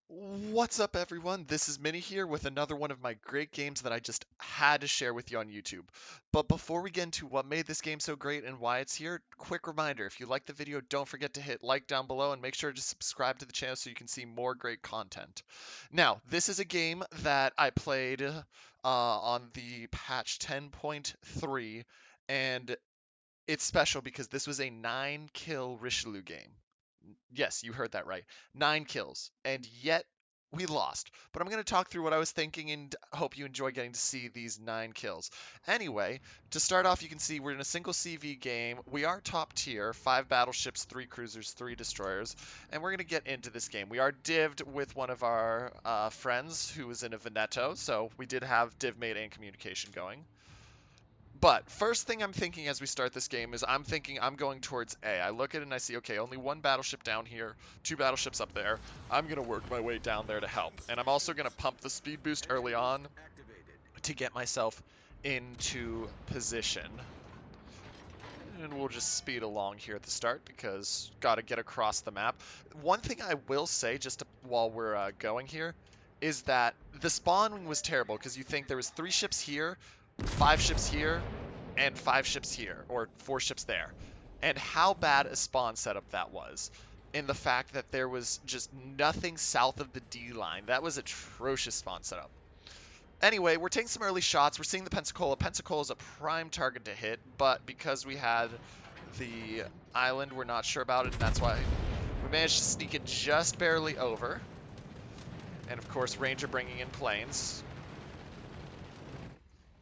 What's up, everyone? This is Minnie here with another one of my great games that I just had to share with you on YouTube. But before we get into what made this game so great and why it's here, quick reminder, if you like the video, don't forget to hit like down below and make sure to subscribe to the channel so you can see more great content. Now, this is a game that I played on the patch 10.3, and it's special because this was a 9-kill Richelieu game. Yes, you heard that right. 9 kills. And yet we lost. But I'm going to talk through what I was thinking and hope you enjoy getting to see these 9 kills. Anyway, to start off, you can see we're in a single CV game. We are top tier, 5 battleships, 3 cruisers, 3 destroyers, and we're going to get into this game. We are dived with one of our friends who was in a Veneto, so we did have div mate and communication going. But first thing I'm thinking as we start this game is I'm thinking I'm going towards A. I look at it and I see, okay, only one battleship down here, 2 battleships up there. I'm going to work my way down there to help. And I'm also going to pump the speed boost early on to get myself into position. And we'll just speed along here at the start because got to get across the map. One thing I will say just while we're going here is that the spawning was terrible because you think there was 3 ships here, 5 ships here, and 5 ships here, or 4 ships there. And how bad a spawn setup that was. In the fact that there was just nothing south of the D line. That was atrocious spawn setup. Anyway, we're taking some early shots. We're seeing the Pensacola. Pensacola is a prime target to hit, but because we had the island, we're not sure about it, and that's why we managed to sneak it just barely over. And of course, Ranger bringing in planes.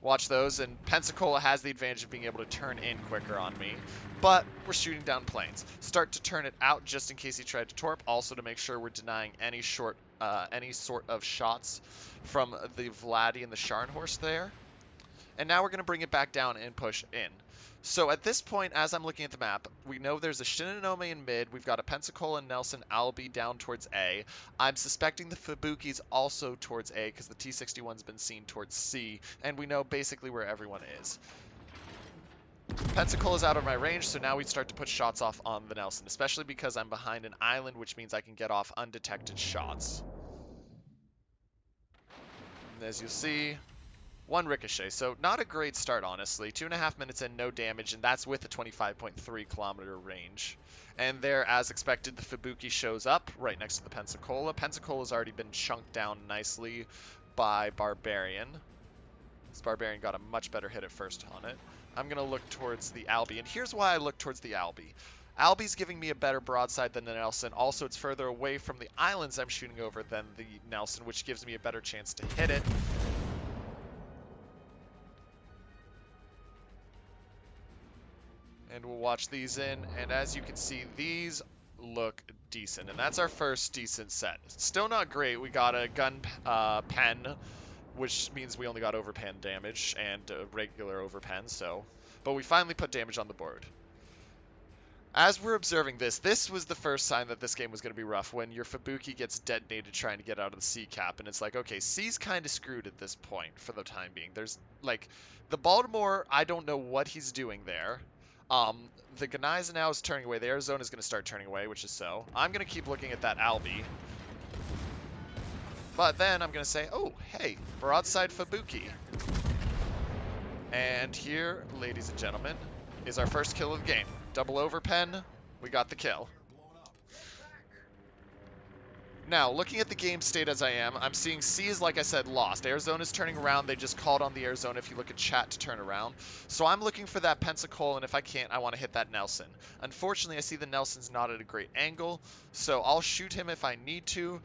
Watch those, and Pensacola has the advantage of being able to turn in quicker on me, but we're shooting down planes. Start to turn it out just in case he tried to torp, also to make sure we're denying any sort of shots from the Vladdy and the Scharnhorst there. And now we're going to bring it back down and push in. So at this point, as I'm looking at the map, we know there's a Shinonome in mid. We've got a Pensacola, Nelson, Albie down towards A. I'm suspecting the Fubuki's also towards A because the T-61's been seen towards C, and we know basically where everyone is. Pensacola's out of my range, so now we start to put shots off on the Nelson, especially because I'm behind an island, which means I can get off undetected shots. And as you'll see, 1 ricochet, so not a great start, honestly. 2.5 minutes in, no damage, and that's with a 25.3 kilometer range. And there, as expected, the Fubuki shows up right next to the Pensacola. Pensacola's already been chunked down nicely by Barbarian. This Barbarian got a much better hit at first on it. I'm going to look towards the Albie, and here's why I look towards the Albie. Albie's giving me a better broadside than the Nelson. Also, it's further away from the islands I'm shooting over than the Nelson, which gives me a better chance to hit it. And we'll watch these in, and as you can see, these look decent, and that's our first decent set. Still not great. We got a gun pen, which means we only got overpen damage and regular overpen, so, but we finally put damage on the board. As we're observing this, this was the first sign that this game was going to be rough, when your Fubuki gets detonated trying to get out of the C cap, and it's like, okay, C's kind of screwed at this point for the time being. There's, like, the Baltimore, I don't know what he's doing there. The Gneisenau now is turning away. The Arizona is going to start turning away, which is so. I'm going to keep looking at that Albie. But then I'm going to say, oh, hey, broadside Fubuki. And here, ladies and gentlemen, is our first kill of the game. Double overpen, we got the kill. Now, looking at the game state as I am, I'm seeing C is, like I said, lost. Arizona's turning around. They just called on the Arizona if you look at chat to turn around. So I'm looking for that Pensacola, and if I can't, I want to hit that Nelson. Unfortunately, I see the Nelson's not at a great angle, so I'll shoot him if I need to,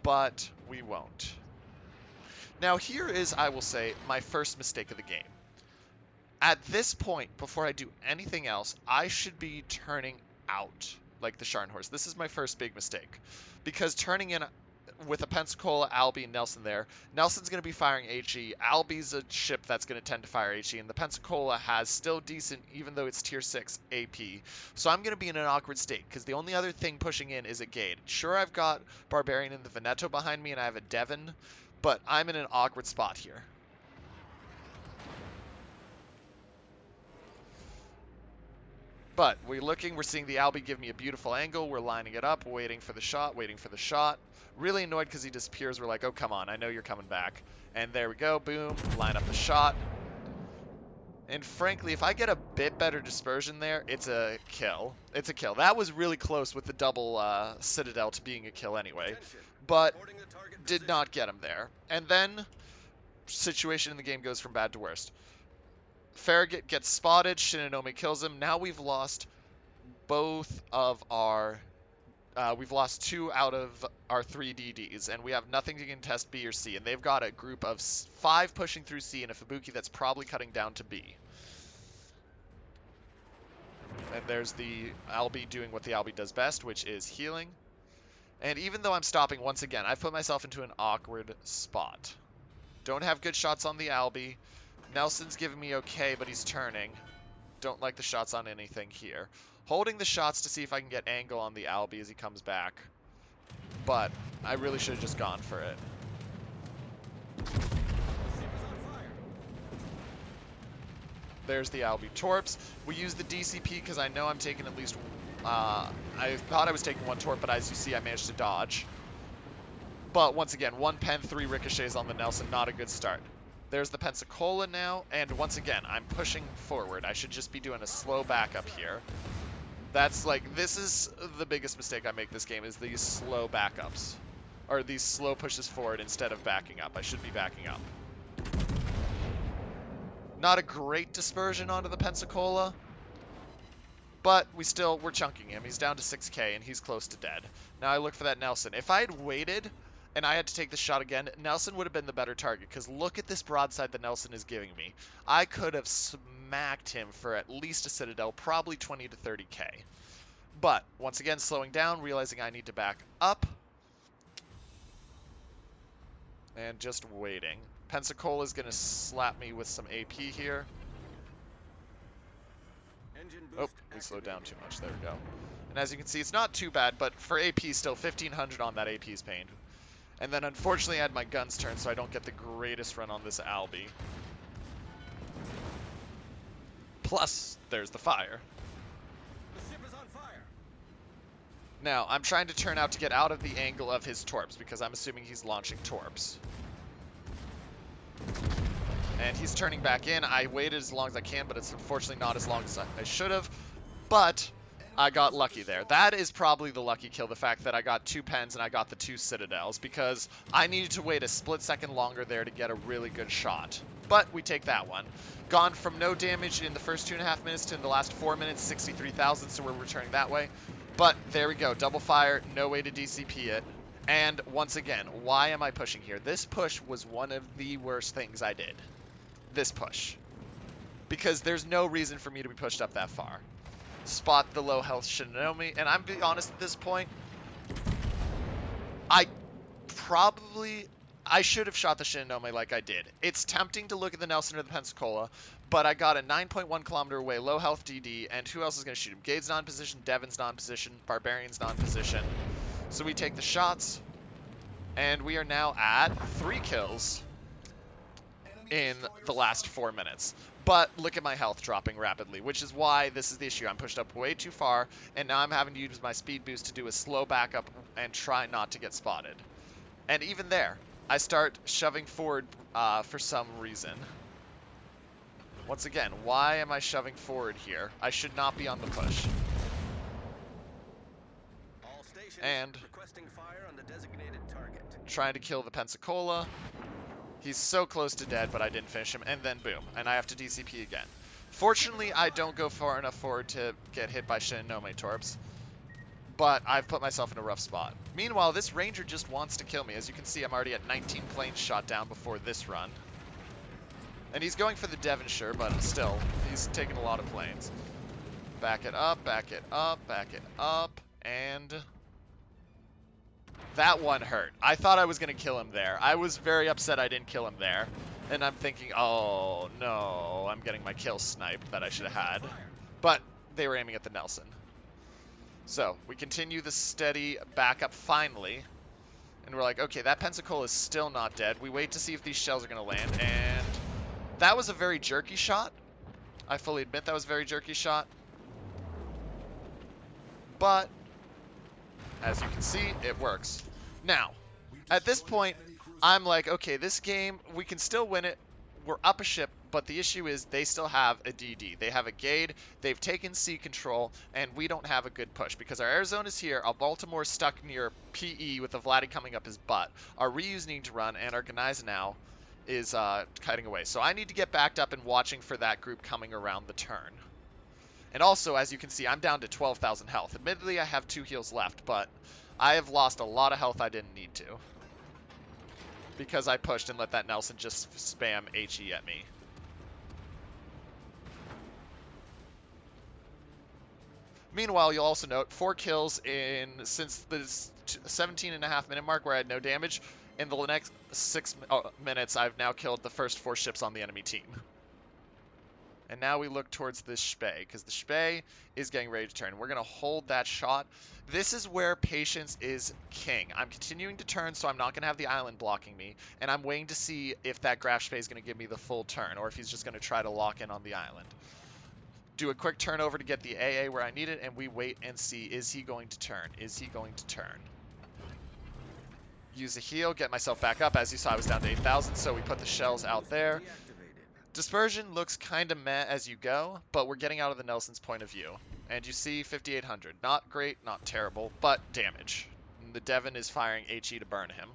but we won't. Now, here is, I will say, my first mistake of the game. At this point, before I do anything else, I should be turning out like the Scharnhorst. This is my first big mistake, because turning in with a Pensacola, Albie, and Nelson there, Nelson's going to be firing HE. Albie's a ship that's going to tend to fire HE, and the Pensacola has still decent, even though it's tier 6 AP. So I'm going to be in an awkward state, because the only other thing pushing in is a Gade. Sure, I've got Barbarian and the Veneto behind me, and I have a Devon, but I'm in an awkward spot here. But we're looking, we're seeing the Albie give me a beautiful angle. We're lining it up, waiting for the shot, waiting for the shot. Really annoyed because he disappears. We're like, oh, come on, I know you're coming back. And there we go, boom, line up the shot. And frankly, if I get a bit better dispersion there, it's a kill. It's a kill. That was really close with the double Citadel to being a kill anyway. But did not get him there. And then, situation in the game goes from bad to worst. Farragut gets spotted, Shinonome kills him. Now we've lost both of our... we've lost 2 out of our 3 DDs, and we have nothing to contest B or C. And they've got a group of 5 pushing through C and a Fubuki that's probably cutting down to B. And there's the Albie doing what the Albie does best, which is healing. And even though I'm stopping once again, I've put myself into an awkward spot. Don't have good shots on the Albie. Nelson's giving me okay, but he's turning. Don't like the shots on anything here. Holding the shots to see if I can get angle on the Albie as he comes back. But I really should have just gone for it. There's the Albie Torps. We use the DCP because I know I'm taking at least... I thought I was taking 1 Torp, but as you see, I managed to dodge. But once again, 1 pen, 3 ricochets on the Nelson. Not a good start. There's the Pensacola now, and once again, I'm pushing forward. I should just be doing a slow backup here. That's like, this is the biggest mistake I make this game, is these slow backups. Or these slow pushes forward instead of backing up. I should be backing up. Not a great dispersion onto the Pensacola, but we're chunking him. He's down to 6k, and he's close to dead. Now I look for that Nelson. If I had waited, and I had to take the shot again, Nelson would have been the better target, because look at this broadside that Nelson is giving me. I could have smacked him for at least a Citadel, probably 20 to 30k. But, once again, slowing down, realizing I need to back up, and just waiting. Pensacola is going to slap me with some AP here. Oh, we slowed down too much. There we go. And as you can see, it's not too bad, but for AP, still 1,500 on that AP's pain. And then, unfortunately, I had my guns turned, so I don't get the greatest run on this Albie. Plus, there's the fire. The ship is on fire. Now, I'm trying to turn out to get out of the angle of his torps, because I'm assuming he's launching torps. And he's turning back in. I waited as long as I can, but it's unfortunately not as long as I should have. But I got lucky there. That is probably the lucky kill, the fact that I got 2 pens and I got the 2 Citadels, because I needed to wait a split second longer there to get a really good shot. But we take that one. Gone from no damage in the first 2.5 minutes to in the last 4 minutes, 63,000, so we're returning that way. But there we go. Double fire, no way to DCP it. And once again, why am I pushing here? This push was one of the worst things I did. This push. Because there's no reason for me to be pushed up that far. Spot the low health Shinonome, and I'm being honest at this point, I should have shot the Shinonome like I did. It's tempting to look at the Nelson or the Pensacola, but I got a 9.1 kilometer away low health DD, and who else is going to shoot him? Gade's not in position, Devon's not in position, Barbarian's not in position. So we take the shots, and we are now at 3 kills in the last 4 minutes. But look at my health dropping rapidly, which is why this is the issue. I'm pushed up way too far, and now I'm having to use my speed boost to do a slow backup and try not to get spotted. And even there, I start shoving forward for some reason. Once again, why am I shoving forward here? I should not be on the push. All stations And requesting fire on the designated target. trying to kill the Pensacola. He's so close to dead, but I didn't finish him, and then boom, and I have to DCP again. Fortunately, I don't go far enough forward to get hit by Shinonome Torps, but I've put myself in a rough spot. Meanwhile, this Ranger just wants to kill me. As you can see, I'm already at 19 planes shot down before this run. And he's going for the Devonshire, but still, he's taking a lot of planes. Back it up, back it up, back it up, and... that one hurt. I thought I was going to kill him there. I was very upset I didn't kill him there. And I'm thinking, oh no, I'm getting my kill sniped that I should have had. But they were aiming at the Nelson. So we continue the steady backup finally. And we're like, okay, that Pensacola is still not dead. We wait to see if these shells are going to land. And that was a very jerky shot. I fully admit that was a very jerky shot. but as you can see, it works. Now, at this point, I'm like, okay, this game, we can still win it. We're up a ship, but the issue is they still have a DD. They have a Gade, they've taken sea control, and we don't have a good push because our Arizona's here, our Baltimore's stuck near PE with the Vladdy coming up his butt. Our Ryu's needing to run, and our Ganai's now is kiting away. So I need to get backed up and watching for that group coming around the turn. And also, as you can see, I'm down to 12,000 health. Admittedly, I have 2 heals left, but I have lost a lot of health I didn't need to, because I pushed and let that Nelson just spam HE at me. Meanwhile, you'll also note 4 kills since the 17.5-minute mark where I had no damage. In the next 6 minutes, I've now killed the first 4 ships on the enemy team. And now we look towards this Spey, because the Spey is getting ready to turn. We're going to hold that shot. This is where patience is king. I'm continuing to turn, so I'm not going to have the island blocking me. And I'm waiting to see if that Graf Spey is going to give me the full turn, or if he's just going to try to lock in on the island. Do a quick turnover to get the AA where I need it, and we wait and see, is he going to turn? Is he going to turn? Use a heal, get myself back up. As you saw, I was down to 8,000, so we put the shells out there. Dispersion looks kind of meh as you go, but we're getting out of the Nelson's point of view. And you see 5,800. Not great, not terrible, but damage. And the Devon is firing HE to burn him.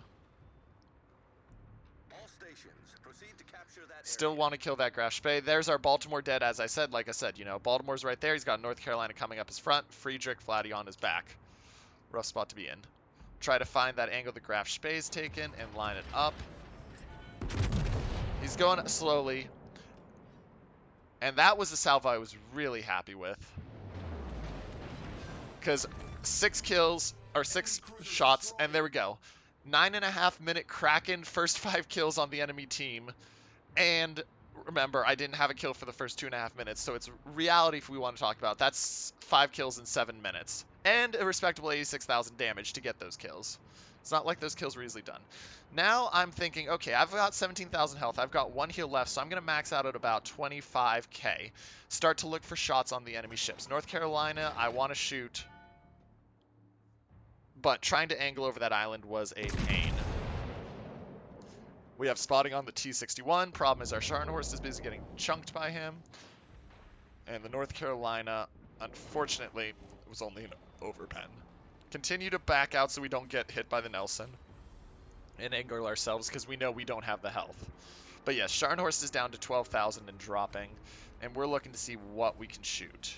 All stations, proceed to capture that Still area. want to kill that Graf Spey. There's our Baltimore dead, as I said. Like I said, you know, Baltimore's right there. He's got North Carolina coming up his front. Friedrich, Vladdy on his back. Rough spot to be in. Try to find that angle the Graf Spey's taken and line it up. He's going slowly. And that was a salvo I was really happy with. Because 6 kills, or 6 shots, and there we go. 9.5-minute Kraken, first 5 kills on the enemy team. And remember, I didn't have a kill for the first 2.5 minutes, so it's reality if we want to talk about. That's 5 kills in 7 minutes. And a respectable 86,000 damage to get those kills. It's not like those kills were easily done. Now I'm thinking, okay, I've got 17,000 health. I've got 1 heal left, so I'm going to max out at about 25k. Start to look for shots on the enemy ships. North Carolina, I want to shoot, but trying to angle over that island was a pain. We have spotting on the T-61. Problem is our Scharnhorst is busy getting chunked by him. And the North Carolina, unfortunately, was only an overpen. Continue to back out so we don't get hit by the Nelson. And angle ourselves because we know we don't have the health. But yes, Scharnhorst is down to 12,000 and dropping. And we're looking to see what we can shoot.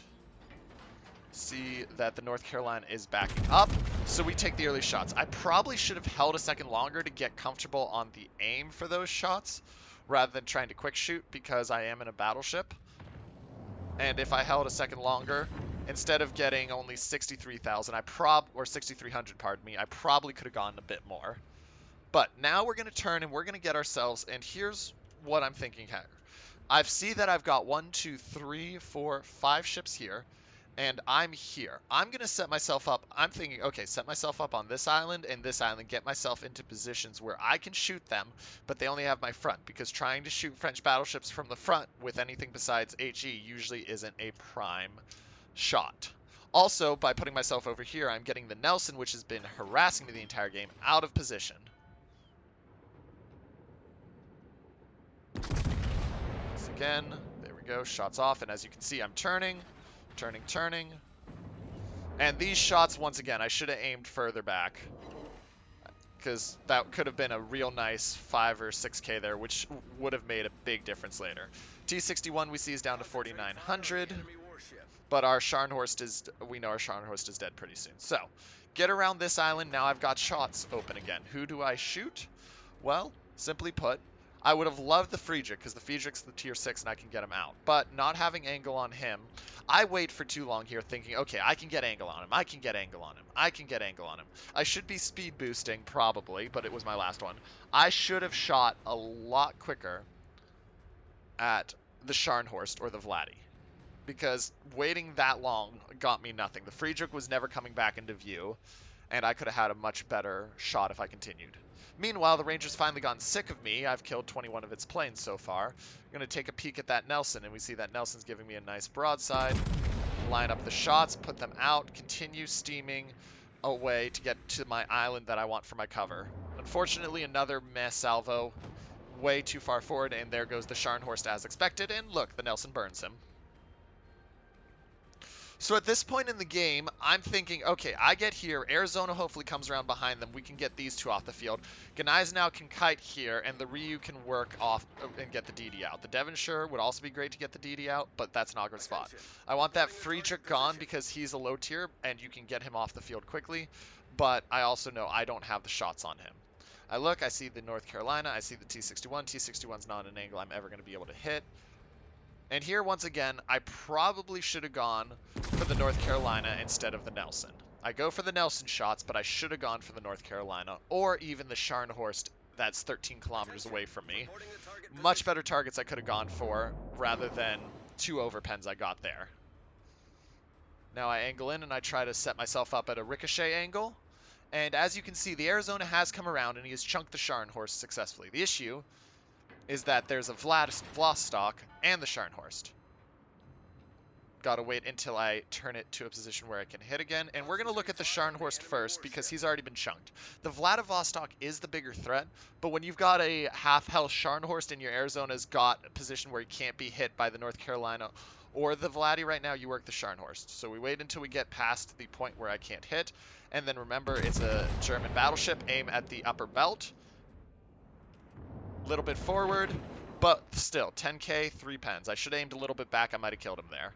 See that the North Carolina is backing up, so we take the early shots. I probably should have held a second longer to get comfortable on the aim for those shots rather than trying to quick shoot because I am in a battleship. And if I held a second longer, instead of getting only 63,000, or 6,300, pardon me, I probably could have gone a bit more. But now we're going to turn and we're going to get ourselves, and here's what I'm thinking here. I see that I've got 1, 2, 3, 4, 5 ships here. And I'm here. I'm going to set myself up. I'm thinking, okay, set myself up on this island and this island, get myself into positions where I can shoot them, but they only have my front, because trying to shoot French battleships from the front with anything besides HE usually isn't a prime shot. Also, by putting myself over here, I'm getting the Nelson, which has been harassing me the entire game, out of position. Once again, there we go, shots off, and as you can see, I'm turning. Turning. And these shots, once again, I should have aimed further back, because that could have been a real nice 5 or 6k there, which would have made a big difference later. T-61 we see is down to 4,900, but our Scharnhorst is, we know our Scharnhorst is dead pretty soon. So, get around this island. Now I've got shots open again. Who do I shoot? Well, simply put, I would have loved the Friedrich, because the Friedrich's the tier 6 and I can get him out. But not having angle on him, I wait for too long here thinking, okay, I can get angle on him, I can get angle on him, I can get angle on him. I should be speed boosting, probably, but it was my last one. I should have shot a lot quicker at the Scharnhorst or the Vladdy, because waiting that long got me nothing. The Friedrich was never coming back into view, and I could have had a much better shot if I continued. Meanwhile, the Ranger's finally gotten sick of me. I've killed 21 of its planes so far. I'm going to take a peek at that Nelson, and we see that Nelson's giving me a nice broadside. line up the shots, put them out, continue steaming away to get to my island that I want for my cover. Unfortunately, another mess salvo way too far forward, and there goes the Scharnhorst as expected, and look, the Nelson burns him. So at this point in the game, I'm thinking, okay, I get here, Arizona hopefully comes around behind them, we can get these two off the field. Ganais now can kite here, and the Ryu can work off and get the DD out. The Devonshire would also be great to get the DD out, but that's not a good spot. I want that Friedrich gone because he's a low tier, and you can get him off the field quickly, but I also know I don't have the shots on him. I look, I see the North Carolina, I see the T-61. T-61's not an angle I'm ever going to be able to hit. And here, once again, I probably should have gone for the North Carolina instead of the Nelson. I go for the Nelson shots, but I should have gone for the North Carolina, or even the Scharnhorst that's 13 kilometers away from me. Much better targets I could have gone for, rather than 2 overpens I got there. Now I angle in and I try to set myself up at a ricochet angle. And as you can see, the Arizona has come around and he has chunked the Scharnhorst successfully. The issue is that there's a Vostok and the Scharnhorst. Gotta wait until I turn it to a position where I can hit again. And we're gonna look at the Scharnhorst first because he's already been chunked. The Vladivostok is the bigger threat, but when you've got a half-health Scharnhorst and your Arizona's got a position where he can't be hit by the North Carolina or the Vladdy right now, you work the Scharnhorst. So we wait until we get past the point where I can't hit. And then remember, it's a German battleship. Aim at the upper belt. Little bit forward, but still, 10k, 3 pens. I should have aimed a little bit back. I might have killed him there.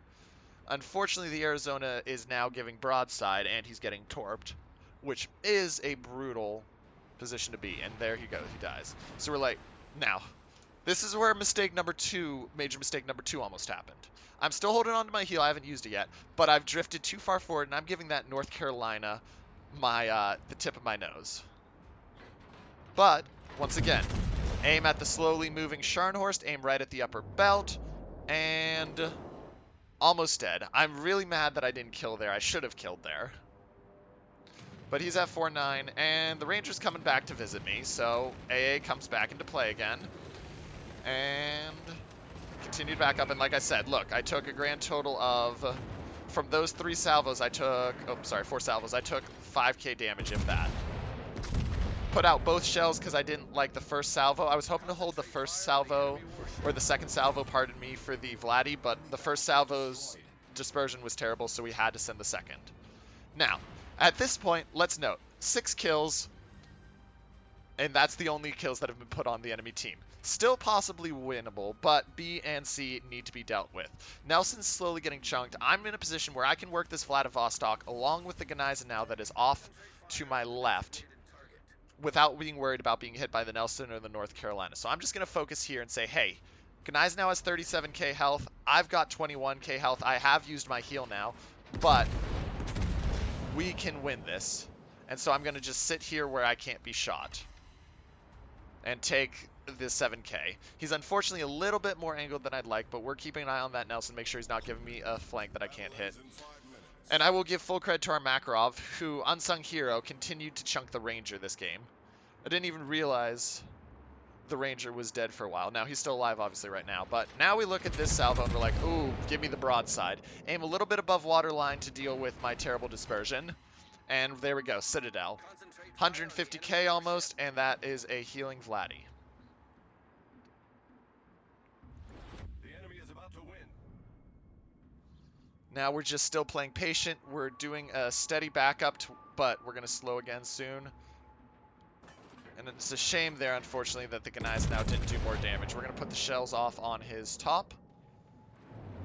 Unfortunately, the Arizona is now giving broadside, and he's getting torped, which is a brutal position to be. And there he goes. He dies. So we're like, now, this is where major mistake number two almost happened. I'm still holding on to my heel. I haven't used it yet, but I've drifted too far forward, and I'm giving that North Carolina the tip of my nose. But, once again, aim at the slowly moving Scharnhorst, aim right at the upper belt, and almost dead. I'm really mad that I didn't kill there. I should have killed there. But he's at 4-9, and the Ranger's coming back to visit me, so AA comes back into play again. And continued back up, and like I said, look, I took a grand total of, from those 4 salvos, I took 5k damage, if that. Put out both shells because I didn't like the first salvo. I was hoping to hold the first salvo, or the second salvo, pardon me, for the Vladdy, but the first salvo's dispersion was terrible, so we had to send the second. Now, at this point, let's note, 6 kills, and that's the only kills that have been put on the enemy team. Still possibly winnable, but B and C need to be dealt with. Nelson's slowly getting chunked. I'm in a position where I can work this Vladivostok along with the Ganais now that is off to my left, without being worried about being hit by the Nelson or the North Carolina. So I'm just going to focus here and say, hey, Ganais now has 37k health. I've got 21k health. I have used my heal now, but we can win this. And so I'm going to just sit here where I can't be shot and take the 7k. He's unfortunately a little bit more angled than I'd like, but we're keeping an eye on that Nelson, make sure he's not giving me a flank that I can't hit. And I will give full credit to our Makarov, who, unsung hero, continued to chunk the Ranger this game. I didn't even realize the Ranger was dead for a while. Now, he's still alive, obviously, right now. But now we look at this salvo, and we're like, ooh, give me the broadside. Aim a little bit above waterline to deal with my terrible dispersion. And there we go, Citadel. 150k almost, and that is a healing Vladdy. Now we're just still playing patient. We're doing a steady backup, but we're going to slow again soon. And it's a shame there, unfortunately, that the Ganais now didn't do more damage. We're going to put the shells off on his top.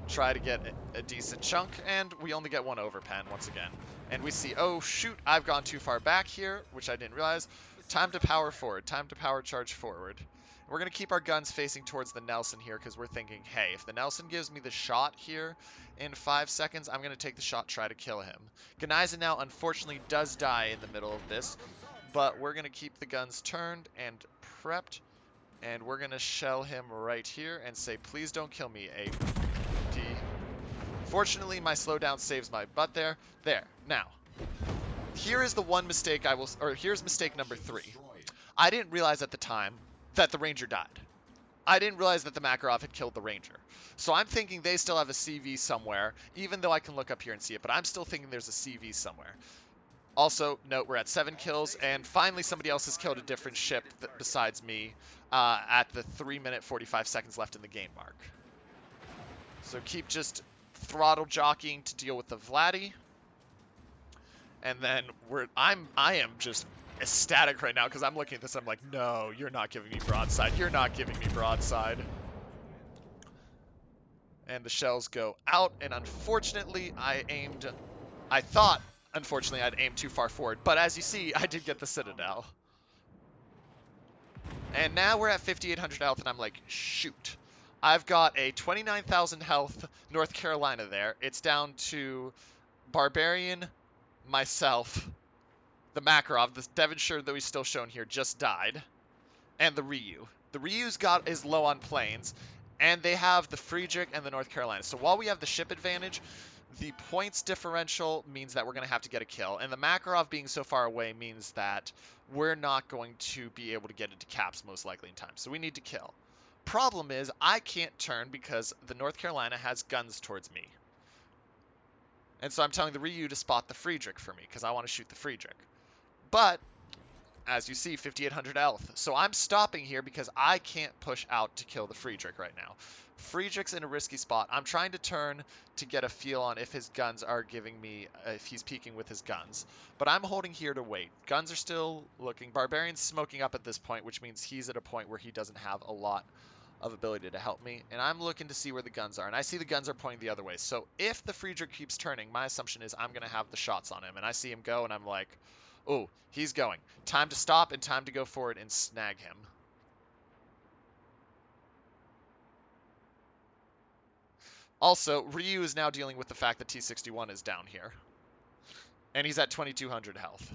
Try to get a decent chunk, and we only get 1 overpen once again. And we see, oh shoot, I've gone too far back here, which I didn't realize. Time to power forward, time to power charge forward. We're going to keep our guns facing towards the Nelson here because we're thinking, hey, if the Nelson gives me the shot here in 5 seconds, I'm going to take the shot, try to kill him. Ganais now, unfortunately, does die in the middle of this, but we're going to keep the guns turned and prepped, and we're going to shell him right here and say, please don't kill me, AD. Fortunately, my slowdown saves my butt there. There. Now, here is the one mistake here's mistake number 3. I didn't realize at the time that the Ranger died. I didn't realize that the Makarov had killed the Ranger. So I'm thinking they still have a CV somewhere, even though I can look up here and see it, but I'm still thinking there's a CV somewhere. Also, note we're at 7 kills, and finally somebody else has killed a different ship besides me at the 3-minute 45 seconds left in the game mark. So keep just throttle jockeying to deal with the Vladdy. And then I am just ecstatic right now because I'm looking at this. I'm like, no, you're not giving me broadside. You're not giving me broadside. And the shells go out. And unfortunately, I thought, unfortunately, I'd aimed too far forward. But as you see, I did get the Citadel. And now we're at 5,800 health, and I'm like, shoot. I've got a 29,000 health North Carolina there. It's down to Barbarian, myself, the Makarov, the Devonshire that we still shown here just died, and the Ryu. The Ryu's is low on planes, and they have the Friedrich and the North Carolina. So while we have the ship advantage, the points differential means that we're going to have to get a kill, and the Makarov being so far away means that we're not going to be able to get into caps most likely in time. So we need to kill. Problem is, I can't turn because the North Carolina has guns towards me. And so I'm telling the Ryu to spot the Friedrich for me because I want to shoot the Friedrich. But as you see, 5,800 health. So I'm stopping here because I can't push out to kill the Friedrich right now. Friedrich's in a risky spot. I'm trying to turn to get a feel on if his guns are giving me, if he's peeking with his guns. But I'm holding here to wait. Guns are still looking. Barbarian's smoking up at this point, which means he's at a point where he doesn't have a lot of ability to help me. And I'm looking to see where the guns are. And I see the guns are pointing the other way. So if the Friedrich keeps turning, my assumption is I'm going to have the shots on him. And I see him go, and I'm like, oh, he's going. Time to stop and time to go forward and snag him. Also, Ryu is now dealing with the fact that T61 is down here. And he's at 2,200 health.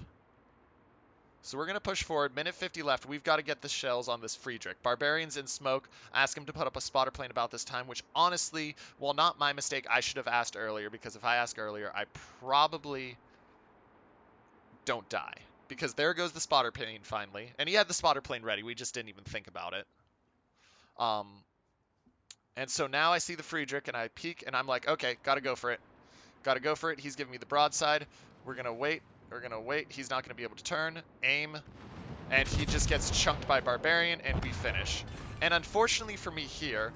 So we're going to push forward. Minute 50 left. We've got to get the shells on this Friedrich. Barbarian's in smoke. Ask him to put up a spotter plane about this time, which honestly, while not my mistake, I should have asked earlier. Because if I ask earlier, I probably don't die. Because there goes the spotter plane finally. And he had the spotter plane ready. We just didn't even think about it. And so now I see the Friedrich and I peek and I'm like, okay, gotta go for it. Gotta go for it. He's giving me the broadside. We're gonna wait. We're gonna wait. He's not gonna be able to turn. Aim. And he just gets chunked by Barbarian and we finish. And unfortunately for me here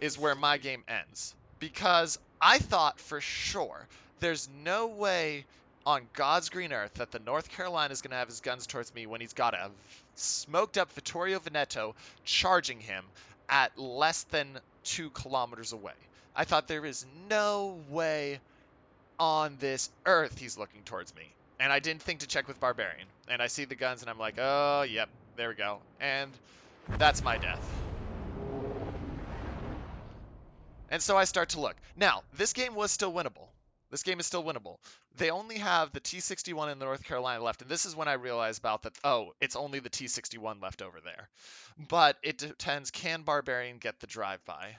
is where my game ends. Because I thought for sure there's no way on God's green earth that the North Carolina is going to have his guns towards me when he's got a smoked up Vittorio Veneto charging him at less than 2 kilometers away. I thought there is no way on this earth he's looking towards me. And I didn't think to check with Barbarian. And I see the guns and I'm like, oh, yep, there we go. And that's my death. And so I start to look. Now, this game was still winnable. This game is still winnable. They only have the T61 in North Carolina left, and this is when I realized about that, oh, it's only the T61 left over there. But it depends, can Barbarian get the drive-by?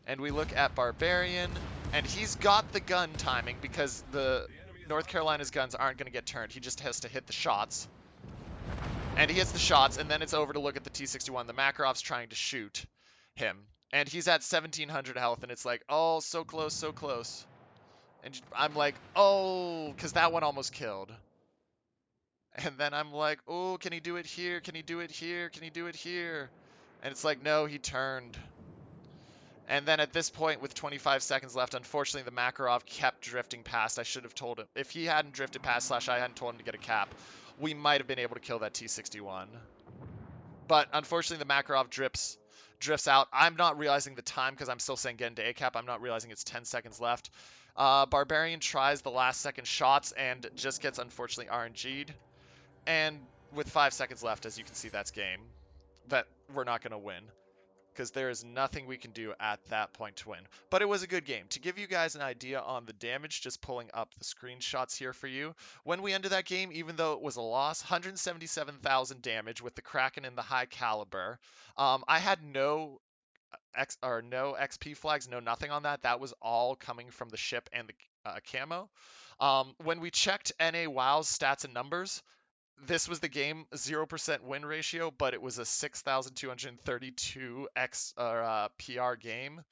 And we look at Barbarian, and he's got the gun timing because the North Carolina's guns aren't going to get turned. He just has to hit the shots. And he hits the shots, and then it's over to look at the T61. The Makarov's trying to shoot him. And he's at 1,700 health, and it's like, oh, so close, so close. And I'm like, oh, because that one almost killed. And then I'm like, oh, can he do it here? Can he do it here? Can he do it here? And it's like, no, he turned. And then at this point, with 25 seconds left, unfortunately, the Makarov kept drifting past. I should have told him. If he hadn't drifted past, / I hadn't told him to get a cap, we might have been able to kill that T61. But unfortunately, the Makarov drifts out. I'm not realizing the time because I'm still saying get into A-cap. I'm not realizing it's 10 seconds left. Barbarian tries the last second shots and just gets, unfortunately, RNG'd. And with 5 seconds left, as you can see, that's game. That we're not going to win because there is nothing we can do at that point to win. But it was a good game. To give you guys an idea on the damage, just pulling up the screenshots here for you. When we ended that game, even though it was a loss, 177,000 damage with the Kraken and the high caliber. I had no no XP flags, no nothing on that. That was all coming from the ship and the camo. When we checked NA WoW's stats and numbers, this was the game, 0% win ratio, but it was a 6,232 PR game.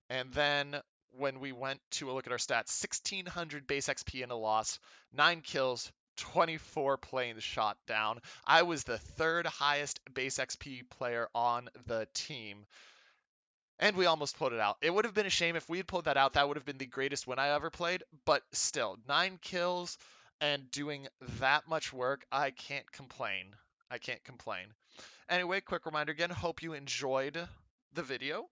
And then when we went to a look at our stats, 1,600 base XP in a loss, 9 kills, 24 planes shot down. I was the third highest base XP player on the team. And we almost pulled it out. It would have been a shame if we had pulled that out. That would have been the greatest win I ever played. But still, 9 kills and doing that much work, I can't complain. I can't complain. Anyway, quick reminder again, hope you enjoyed the video.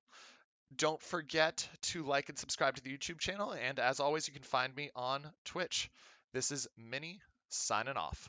Don't forget to like and subscribe to the YouTube channel. And as always, you can find me on Twitch. This is Minnie signing off.